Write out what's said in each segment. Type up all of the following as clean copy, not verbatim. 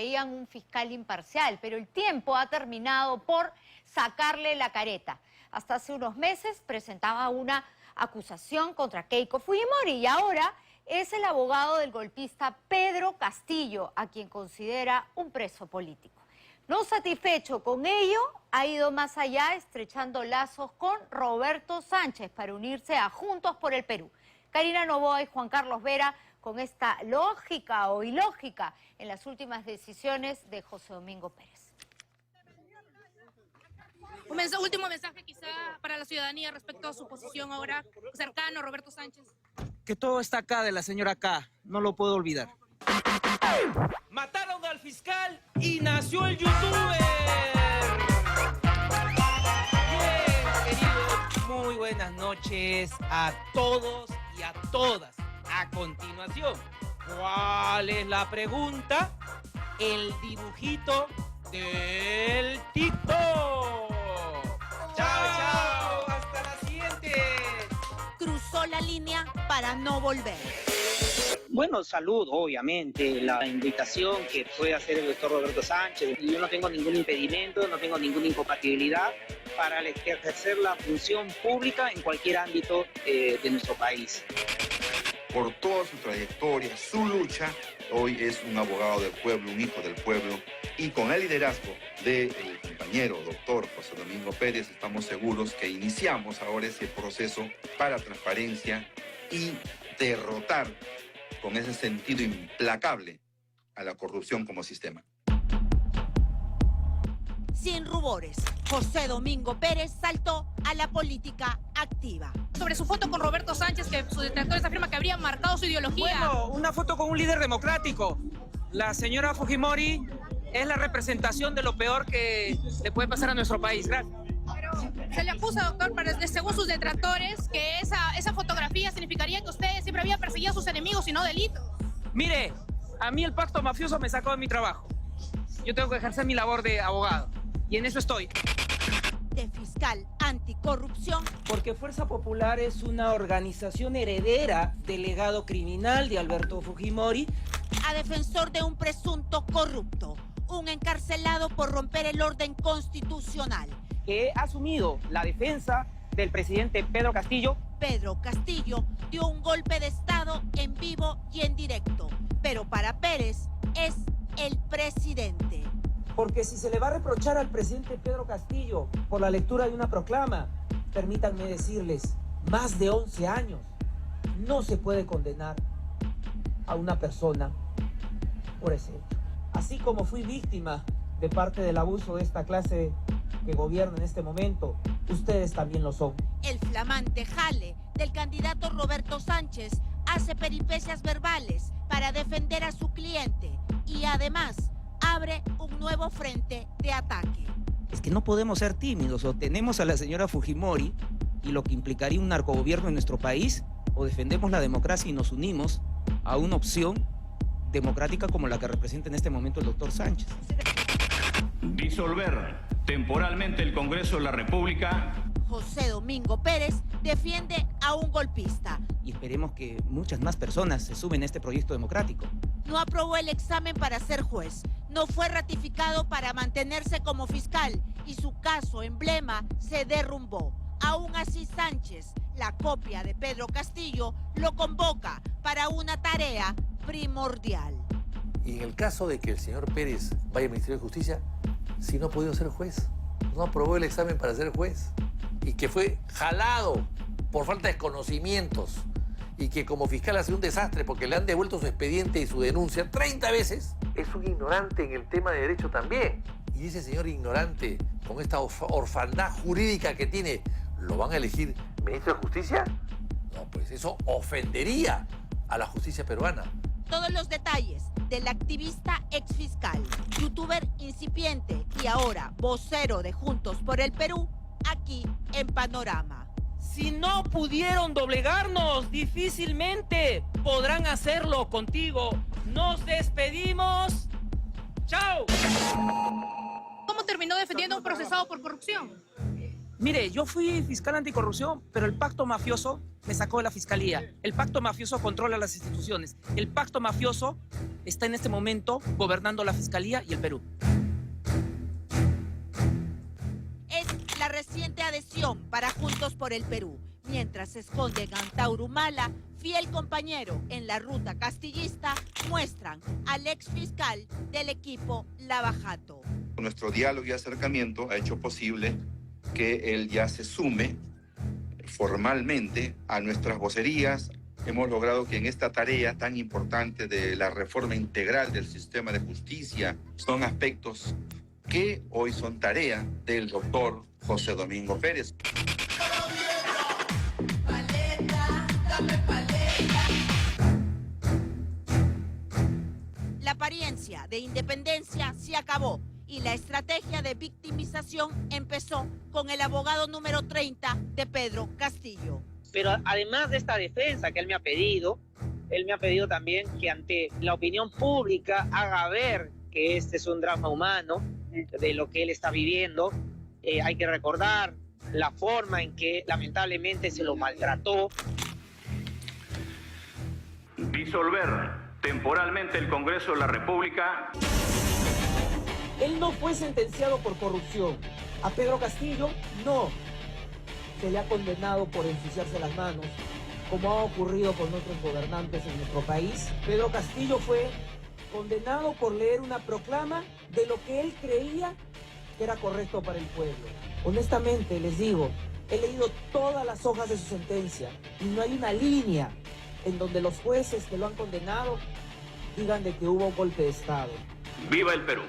creían un fiscal imparcial, pero el tiempo ha terminado por sacarle la careta. Hasta hace unos meses presentaba una acusación contra Keiko Fujimori y ahora es el abogado del golpista Pedro Castillo, a quien considera un preso político. No satisfecho con ello, ha ido más allá, estrechando lazos con Roberto Sánchez para unirse a Juntos por el Perú. Karina Noboa y Juan Carlos Vera con esta lógica o ilógica en las últimas decisiones de José Domingo Pérez. Un último mensaje quizá para la ciudadanía respecto a su posición ahora cercano a Roberto Sánchez. Que todo está acá de la señora K, no lo puedo olvidar. Mataron al fiscal y nació el youtuber. Bien, queridos, muy buenas noches a todos y a todas. A continuación, ¿cuál es la pregunta? El dibujito del TikTok. ¡Chao, chao! ¡Hasta la siguiente! Cruzó la línea para no volver. Bueno, salud, obviamente, la invitación que puede hacer el doctor Roberto Sánchez. Yo no tengo ningún impedimento, no tengo ninguna incompatibilidad para ejercer la función pública en cualquier ámbito de nuestro país. Por toda su trayectoria, su lucha, hoy es un abogado del pueblo, un hijo del pueblo, y con el liderazgo del compañero doctor José Domingo Pérez, estamos seguros que iniciamos ahora ese proceso para transparencia y derrotar con ese sentido implacable a la corrupción como sistema. Sin rubores, José Domingo Pérez saltó a la política activa. Sobre su foto con Roberto Sánchez, que sus detractores afirman que habría marcado su ideología. Bueno, una foto con un líder democrático. La señora Fujimori es la representación de lo peor que le puede pasar a nuestro país. Gracias. Pero se le acusa, doctor, según sus detractores, que esa fotografía significaría que usted siempre había perseguido a sus enemigos y no delitos. Mire, a mí el pacto mafioso me sacó de mi trabajo. Yo tengo que ejercer mi labor de abogado. Y en eso estoy. De fiscal anticorrupción. Porque Fuerza Popular es una organización heredera del legado criminal de Alberto Fujimori. A defensor de un presunto corrupto. Un encarcelado por romper el orden constitucional. Que ha asumido la defensa del presidente Pedro Castillo. Pedro Castillo dio un golpe de Estado en vivo y en directo. Pero para Pérez es el presidente. Porque si se le va a reprochar al presidente Pedro Castillo por la lectura de una proclama, permítanme decirles, más de 11 años, no se puede condenar a una persona por ese hecho. Así como fui víctima de parte del abuso de esta clase que gobierna en este momento, ustedes también lo son. El flamante jale del candidato Roberto Sánchez hace peripecias verbales para defender a su cliente y además abre un nuevo frente de ataque. Es que no podemos ser tímidos, o tenemos a la señora Fujimori y lo que implicaría un narcogobierno en nuestro país, o defendemos la democracia y nos unimos a una opción democrática como la que representa en este momento el doctor Sánchez. Disolver temporalmente el Congreso de la República. José Domingo Pérez defiende a un golpista. Y esperemos que muchas más personas se sumen a este proyecto democrático. No aprobó el examen para ser juez. No fue ratificado para mantenerse como fiscal y su caso emblema se derrumbó. Aún así, Sánchez, la copia de Pedro Castillo, lo convoca para una tarea primordial. Y en el caso de que el señor Pérez vaya al Ministerio de Justicia, si no ha podido ser juez, no aprobó el examen para ser juez y que fue jalado por falta de conocimientos y que como fiscal ha sido un desastre porque le han devuelto su expediente y su denuncia 30 veces, es un ignorante en el tema de derecho también. Y ese señor ignorante, con esta orfandad jurídica que tiene, ¿lo van a elegir ministro de Justicia? No, pues eso ofendería a la justicia peruana. Todos los detalles del activista exfiscal, youtuber incipiente y ahora vocero de Juntos por el Perú, aquí en Panorama. Si no pudieron doblegarnos, difícilmente podrán hacerlo contigo. Nos despedimos. ¡Chao! ¿Cómo terminó defendiendo a un procesado por corrupción? Mire, yo fui fiscal anticorrupción, pero el pacto mafioso me sacó de la fiscalía. El pacto mafioso controla las instituciones. El pacto mafioso está en este momento gobernando la fiscalía y el Perú. Es la reciente adhesión para Juntos por el Perú, mientras se esconde en Antauro Humala, fiel compañero en la ruta castillista, muestran al ex fiscal del equipo Lava Jato. Nuestro diálogo y acercamiento ha hecho posible que él ya se sume formalmente a nuestras vocerías. Hemos logrado que en esta tarea tan importante de la reforma integral del sistema de justicia, son aspectos que hoy son tarea del doctor José Domingo Pérez. La apariencia de independencia se acabó y la estrategia de victimización empezó con el abogado número 30 de Pedro Castillo. Pero además de esta defensa que él me ha pedido también que ante la opinión pública haga ver que este es un drama humano de lo que él está viviendo. Hay que recordar la forma en que lamentablemente se lo maltrató. Disolver temporalmente el Congreso de la República. Él no fue sentenciado por corrupción. A Pedro Castillo, no. Se le ha condenado por ensuciarse las manos, como ha ocurrido con otros gobernantes en nuestro país. Pedro Castillo fue condenado por leer una proclama de lo que él creía que era correcto para el pueblo. Honestamente, les digo, he leído todas las hojas de su sentencia y no hay una línea en donde los jueces que lo han condenado digan de que hubo un golpe de Estado. ¡Viva el Perú!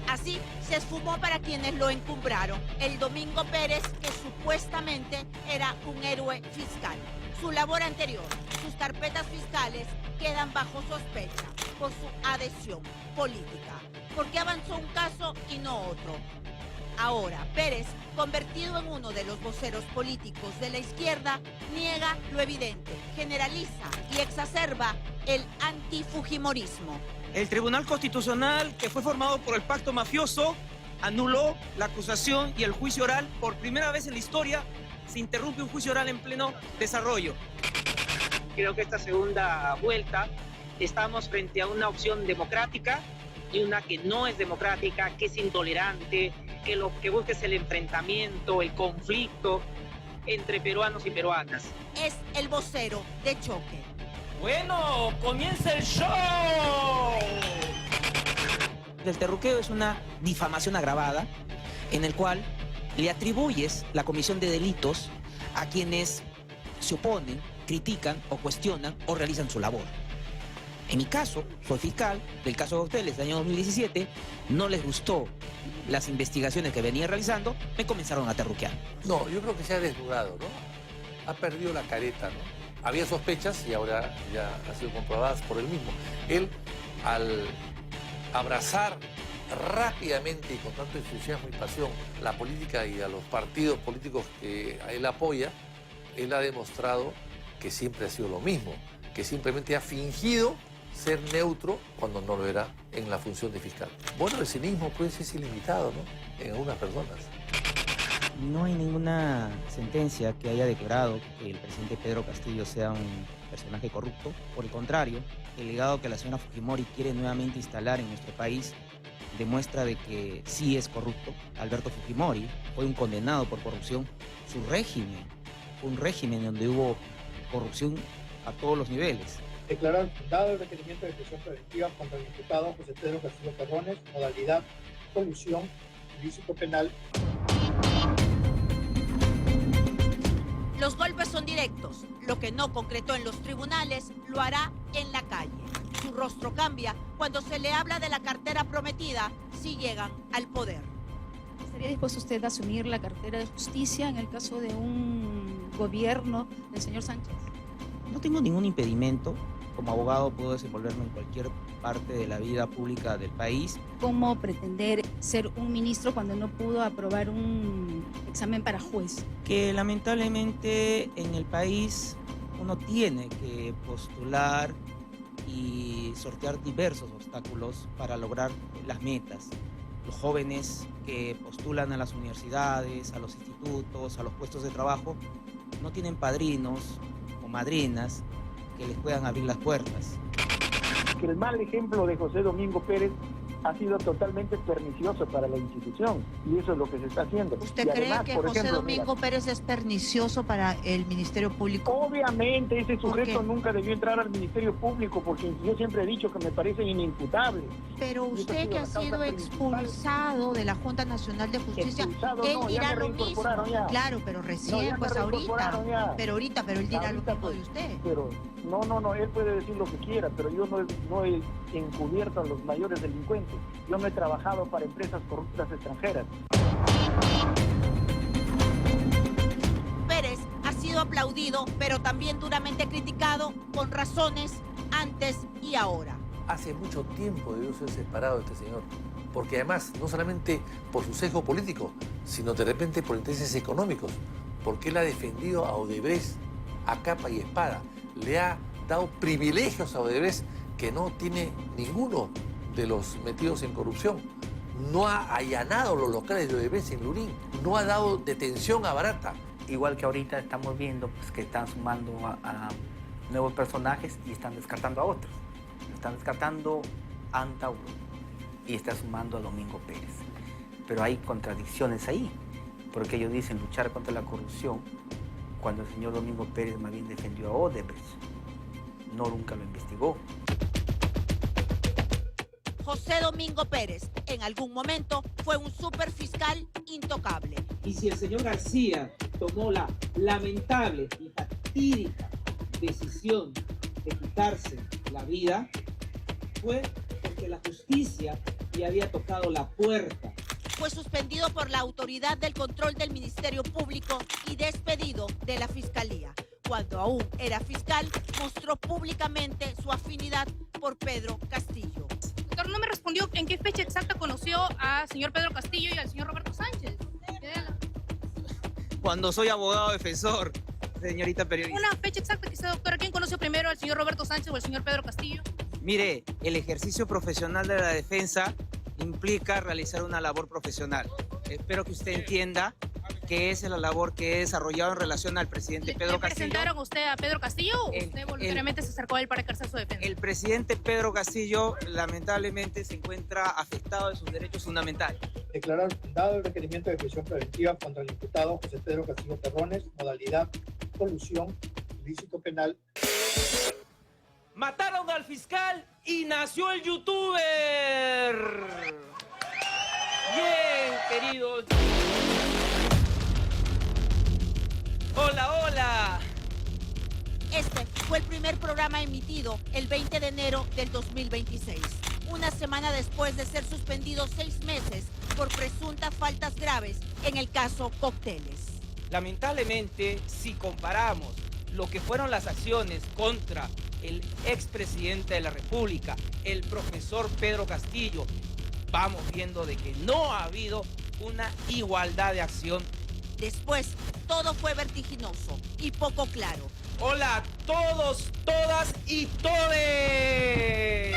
Así se esfumó para quienes lo encumbraron el Domingo Pérez, que supuestamente era un héroe fiscal. Su labor anterior, sus carpetas fiscales, quedan bajo sospecha por su adhesión política. ¿Por qué avanzó un caso y no otro? Ahora, Pérez, convertido en uno de los voceros políticos de la izquierda, niega lo evidente, generaliza y exacerba el antifujimorismo. El Tribunal Constitucional, que fue formado por el pacto mafioso, anuló la acusación y el juicio oral. Por primera vez en la historia se interrumpe un juicio oral en pleno desarrollo. Creo que esta segunda vuelta estamos frente a una opción democrática y una que no es democrática, que es intolerante, que lo que busca es el enfrentamiento, el conflicto entre peruanos y peruanas. Es el vocero de choque. Bueno, comienza el show. El terruqueo es una difamación agravada en el cual le atribuyes la comisión de delitos a quienes se oponen, critican o cuestionan o realizan su labor. En mi caso, soy fiscal del caso de Hoteles del año 2017, no les gustó las investigaciones que venía realizando, me comenzaron a terruquear. No, yo creo que se ha desnudado, ¿no? Ha perdido la careta, ¿no? Había sospechas y ahora ya han sido comprobadas por él mismo. Él, al abrazar rápidamente y con tanto entusiasmo y pasión la política y a los partidos políticos que a él apoya, él ha demostrado que siempre ha sido lo mismo, que simplemente ha fingido ser neutro cuando no lo era en la función de fiscal. Bueno, el cinismo puede ser ilimitado, ¿no? En algunas personas. No hay ninguna sentencia que haya declarado que el presidente Pedro Castillo sea un personaje corrupto. Por el contrario, el legado que la señora Fujimori quiere nuevamente instalar en nuestro país demuestra de que sí es corrupto. Alberto Fujimori fue un condenado por corrupción. Su régimen fue un régimen donde hubo corrupción a todos los niveles. Declarar fundado el requerimiento de prisión preventiva contra el diputado José Pedro Castillo Terrones, modalidad colusión, ilícito penal. Los golpes son directos. Lo que no concretó en los tribunales lo hará en la calle. Su rostro cambia cuando se le habla de la cartera prometida si llegan al poder. ¿Estaría dispuesto usted a asumir la cartera de justicia en el caso de un gobierno del señor Sánchez? No tengo ningún impedimento. Como abogado puedo desenvolverme en cualquier parte de la vida pública del país. ¿Cómo pretender ser un ministro cuando no pudo aprobar un examen para juez? Que lamentablemente en el país uno tiene que postular y sortear diversos obstáculos para lograr las metas. los jóvenes que postulan a las universidades, a los institutos, a los puestos de trabajo, no tienen padrinos o madrinas que les puedan abrir las puertas. Que el mal ejemplo de José Domingo Pérez ha sido totalmente pernicioso para la institución y eso es lo que se está haciendo. ¿Usted Y cree además, que por José ejemplo, Domingo Pérez es pernicioso para el Ministerio Público? Obviamente ese sujeto qué? nunca debió entrar al Ministerio Público porque yo siempre he dicho que me parecen inimputables. Pero Y esa ha usted sido que la ha causa sido principal. expulsado de la Junta Nacional de Justicia, Expulsado él no, ya dirá me lo mismo. reincorporaron ya. Claro, pero No, recién, ya me pues ahorita. reincorporaron ya. Pero él dirá Ahorita, lo mismo pues, de usted. Pero no, él puede decir lo que quiera, pero yo no he encubierto a los mayores delincuentes. Yo no he trabajado para empresas corruptas extranjeras. Pérez ha sido aplaudido, pero también duramente criticado, con razones antes y ahora. Hace mucho tiempo debió ser separado de este señor, porque además, no solamente por su sesgo político, sino de repente por intereses económicos, porque él ha defendido a Odebrecht a capa y espada, le ha dado privilegios a Odebrecht que no tiene ninguno de los metidos en corrupción. No ha allanado los locales de Odebrecht en Lurín, no ha dado detención a Barata. Igual que ahorita estamos viendo pues, que están sumando a nuevos personajes y están descartando a otros. Están descartando a Antauro y están sumando a Domingo Pérez. Pero hay contradicciones ahí, porque ellos dicen luchar contra la corrupción cuando el señor Domingo Pérez más bien defendió a Odebrecht. No, nunca lo investigó. José Domingo Pérez, en algún momento, fue un superfiscal intocable. Y si el señor García tomó la lamentable y fatídica decisión de quitarse la vida, fue porque la justicia le había tocado la puerta. Fue suspendido por la Autoridad del Control del Ministerio Público y despedido de la Fiscalía. Cuando aún era fiscal, mostró públicamente su afinidad por Pedro Castillo. Doctor, no me respondió en qué fecha exacta conoció al señor Pedro Castillo y al señor Roberto Sánchez. Cuando soy abogado defensor, señorita periodista. Una fecha exacta, quizá, doctora. ¿Quién conoció primero al señor Roberto Sánchez o al señor Pedro Castillo? Mire, el ejercicio profesional de la defensa implica realizar una labor profesional. Espero que usted entienda que esa es la labor que he desarrollado en relación al presidente Pedro Castillo. ¿Le presentaron a usted a Pedro Castillo o usted voluntariamente se acercó a él para ejercer su defensa? El presidente Pedro Castillo lamentablemente se encuentra afectado de sus derechos fundamentales. Declarar fundado el requerimiento de prisión preventiva contra el imputado José Pedro Castillo Terrones, modalidad colusión, ilícito penal. Mataron al fiscal y nació el youtuber. Bien, queridos. Hola, hola. Este fue el primer programa emitido el 20 de enero del 2026, una semana después de ser suspendido 6 meses por presuntas faltas graves en el caso Cócteles. Lamentablemente, si comparamos lo que fueron las acciones contra el expresidente de la República, el profesor Pedro Castillo, vamos viendo de que no ha habido una igualdad de acción. Después, todo fue vertiginoso y poco claro. Hola a todos, todas y todes.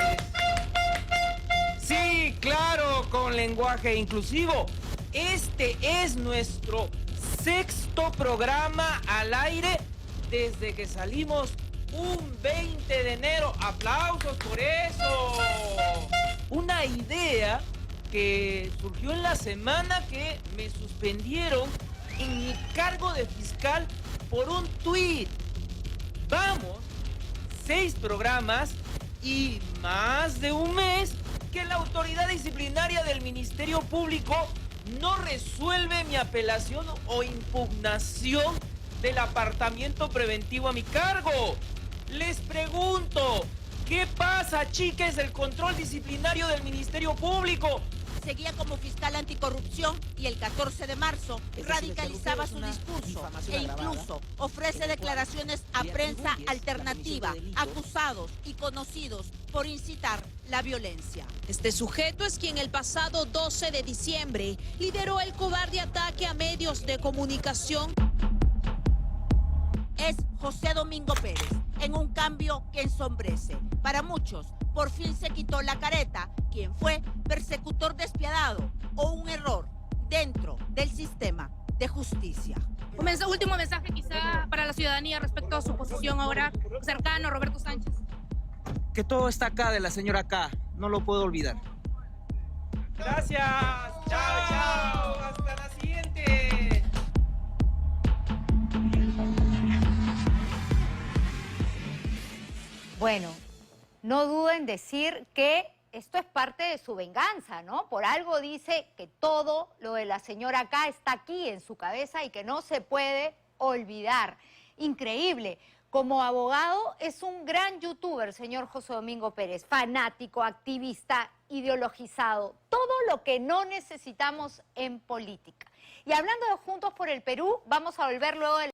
Sí, claro, con lenguaje inclusivo. Este es nuestro 6º programa al aire desde que salimos un 20 de enero. ¡Aplausos por eso! Una idea que surgió en la semana que me suspendieron en mi cargo de fiscal por un tuit. Vamos, 6 programas y más de un mes que la autoridad disciplinaria del Ministerio Público no resuelve mi apelación o impugnación del apartamiento preventivo a mi cargo. Les pregunto, ¿qué pasa, chiques, del control disciplinario del Ministerio Público? Seguía como fiscal anticorrupción y el 14 de marzo radicalizaba su discurso e incluso ofrece declaraciones a prensa alternativa, acusados y conocidos por incitar la violencia. Este sujeto es quien el pasado 12 de diciembre lideró el cobarde ataque a medios de comunicación. Es José Domingo Pérez, en un cambio que ensombrece. Para muchos, por fin se quitó la careta, quien fue persecutor despiadado o un error dentro del sistema de justicia. Último mensaje quizá para la ciudadanía respecto a su posición ahora cercano a Roberto Sánchez. Que todo está acá de la señora K, no lo puedo olvidar. Gracias. Chao, chao. Hasta la siguiente. Bueno, no duden en decir que esto es parte de su venganza, ¿no? Por algo dice que todo lo de la señora K está aquí en su cabeza y que no se puede olvidar. Increíble. Como abogado es un gran youtuber, señor José Domingo Pérez, fanático, activista, ideologizado, todo lo que no necesitamos en política. Y hablando de Juntos por el Perú, vamos a volver luego de